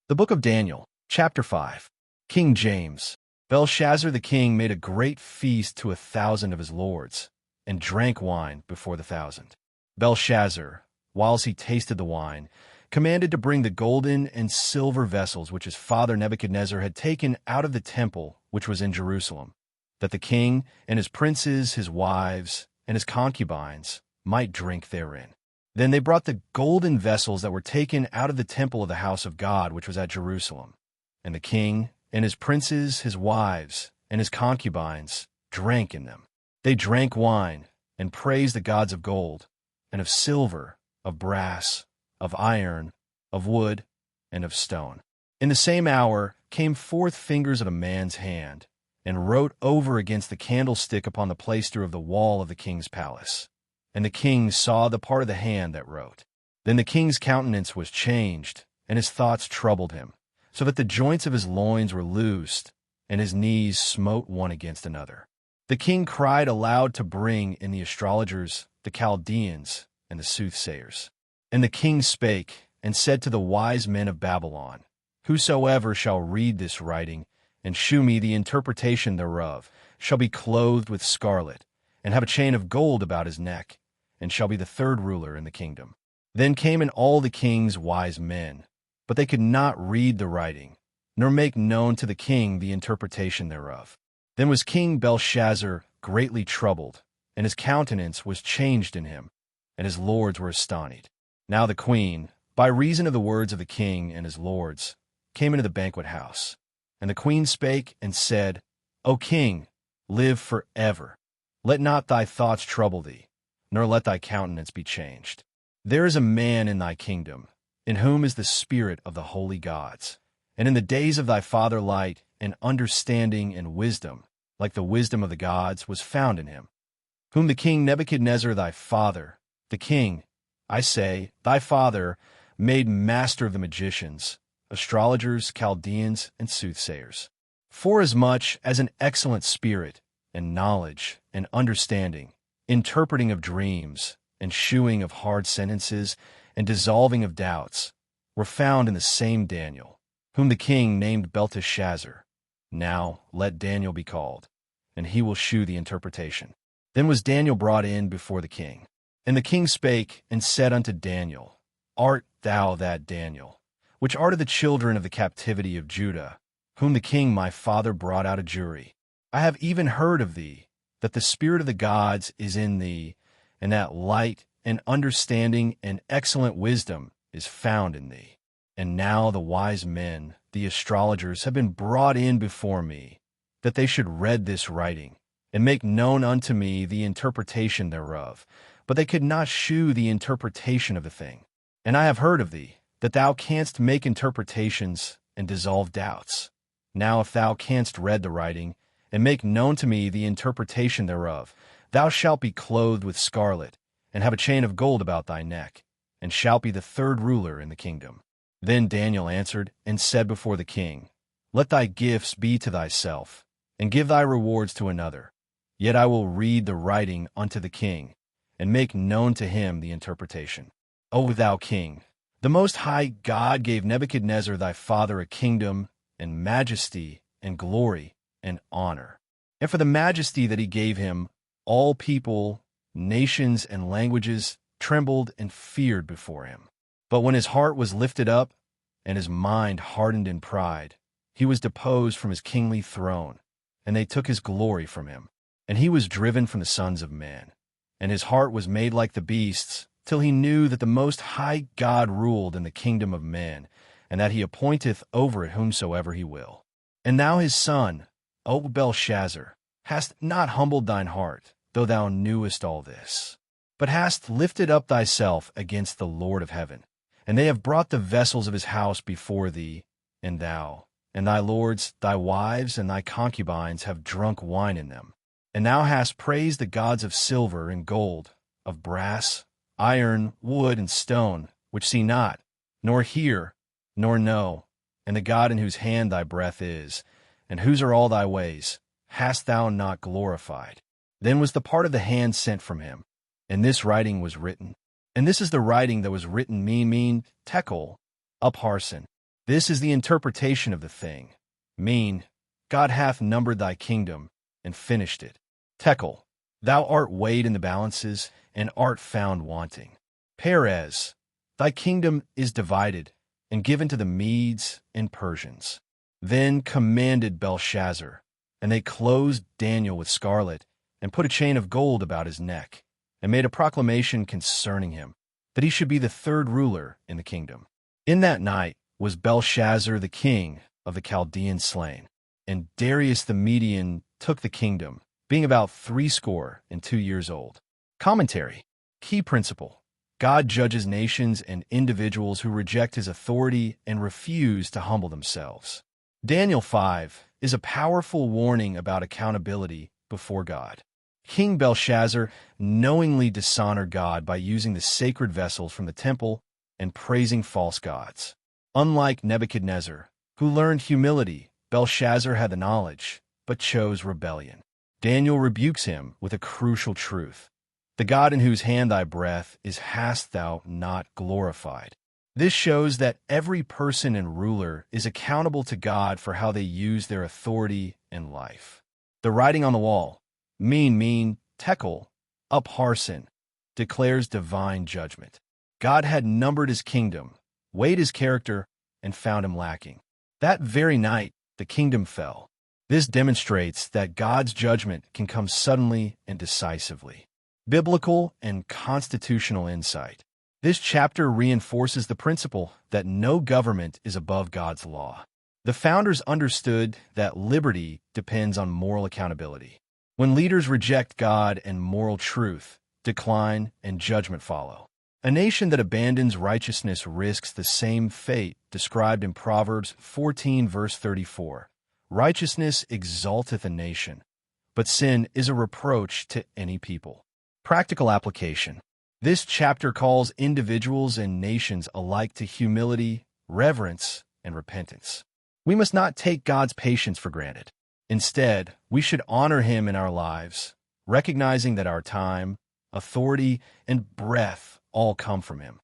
The Book of Daniel, Chapter 5. King James. Belshazzar the king made a great feast to 1,000 of his lords, and drank wine before the 1,000. Belshazzar, whilst he tasted the wine, commanded to bring the golden and silver vessels which his father Nebuchadnezzar had taken out of the temple which was in Jerusalem, that the king and his princes, his wives, and his concubines might drink therein. Then they brought the golden vessels that were taken out of the temple of the house of God, which was at Jerusalem. And the king and his princes, his wives, and his concubines drank in them. They drank wine and praised the gods of gold, and of silver, of brass, of iron, of wood, and of stone. In the same hour came forth fingers of a man's hand, and wrote over against the candlestick upon the plaister of the wall of the king's palace. And the king saw the part of the hand that wrote. Then the king's countenance was changed, and his thoughts troubled him, so that the joints of his loins were loosed, and his knees smote one against another. The king cried aloud to bring in the astrologers, the Chaldeans, and the soothsayers. And the king spake, and said to the wise men of Babylon, Whosoever shall read this writing, and shew me the interpretation thereof, shall be clothed with scarlet, and have a chain of gold about his neck, and shall be the third ruler in the kingdom. Then came in all the king's wise men, but they could not read the writing, nor make known to the king the interpretation thereof. Then was King Belshazzar greatly troubled, and his countenance was changed in him, and his lords were astonished. Now the queen, by reason of the words of the king and his lords, came into the banquet house. And the queen spake and said, O king, live forever. Let not thy thoughts trouble thee, nor let thy countenance be changed. There is a man in thy kingdom, in whom is the spirit of the holy gods. And in the days of thy father light and understanding and wisdom, like the wisdom of the gods, was found in him, whom the king Nebuchadnezzar thy father, the king, I say, thy father, made master of the magicians, astrologers, Chaldeans, and soothsayers. Forasmuch as an excellent spirit, and knowledge, and understanding, interpreting of dreams, and shewing of hard sentences, and dissolving of doubts, were found in the same Daniel, whom the king named Belteshazzar. Now let Daniel be called, and he will shew the interpretation. Then was Daniel brought in before the king. And the king spake, and said unto Daniel, Art thou that Daniel, which art of the children of the captivity of Judah, whom the king my father brought out a jury? I have even heard of thee, that the spirit of the gods is in thee, and that light and understanding and excellent wisdom is found in thee. And now the wise men, the astrologers, have been brought in before me, that they should read this writing, and make known unto me the interpretation thereof. But they could not shew the interpretation of the thing. And I have heard of thee, that thou canst make interpretations and dissolve doubts. Now if thou canst read the writing, and make known to me the interpretation thereof, thou shalt be clothed with scarlet, and have a chain of gold about thy neck, and shalt be the third ruler in the kingdom. Then Daniel answered and said before the king, Let thy gifts be to thyself, and give thy rewards to another. Yet I will read the writing unto the king, and make known to him the interpretation. O thou king, the Most High God gave Nebuchadnezzar thy father a kingdom, and majesty, and glory, and honor. And for the majesty that he gave him, all people, nations, and languages trembled and feared before him. But when his heart was lifted up, and his mind hardened in pride, he was deposed from his kingly throne, and they took his glory from him. And he was driven from the sons of men. And his heart was made like the beasts, till he knew that the Most High God ruled in the kingdom of men, and that he appointeth over it whomsoever he will. And thou his son, O Belshazzar, hast not humbled thine heart, though thou knewest all this, but hast lifted up thyself against the Lord of heaven. And they have brought the vessels of his house before thee, and thou, and thy lords, thy wives, and thy concubines have drunk wine in them. And thou hast praised the gods of silver and gold, of brass, iron, wood, and stone, which see not, nor hear, nor know, and the God in whose hand thy breath is, and whose are all thy ways, hast thou not glorified. Then was the part of the hand sent from him, and this writing was written. And this is the writing that was written, mean, tekel, upharsin. This is the interpretation of the thing. Mean, God hath numbered thy kingdom, and finished it. Tekel, thou art weighed in the balances, and art found wanting. Perez, thy kingdom is divided, and given to the Medes and Persians. Then commanded Belshazzar, and they clothed Daniel with scarlet, and put a chain of gold about his neck, and made a proclamation concerning him, that he should be the third ruler in the kingdom. In that night was Belshazzar the king of the Chaldeans slain, and Darius the Median took the kingdom, being about 62 years old. Commentary. Key principle. God judges nations and individuals who reject his authority and refuse to humble themselves. Daniel 5 is a powerful warning about accountability before God. King Belshazzar knowingly dishonored God by using the sacred vessels from the temple and praising false gods. Unlike Nebuchadnezzar, who learned humility, Belshazzar had the knowledge, but chose rebellion. Daniel rebukes him with a crucial truth. The God in whose hand thy breath is hast thou not glorified. This shows that every person and ruler is accountable to God for how they use their authority in life. The writing on the wall, mean, tekel, upharsin, declares divine judgment. God had numbered his kingdom, weighed his character, and found him lacking. That very night, the kingdom fell. This demonstrates that God's judgment can come suddenly and decisively. Biblical and constitutional insight. This chapter reinforces the principle that no government is above God's law. The founders understood that liberty depends on moral accountability. When leaders reject God and moral truth, decline and judgment follow. A nation that abandons righteousness risks the same fate described in Proverbs 14 verse 34. Righteousness exalteth a nation, but sin is a reproach to any people. Practical application. This chapter calls individuals and nations alike to humility, reverence, and repentance. We must not take God's patience for granted. Instead, we should honor him in our lives, recognizing that our time, authority, and breath all come from him.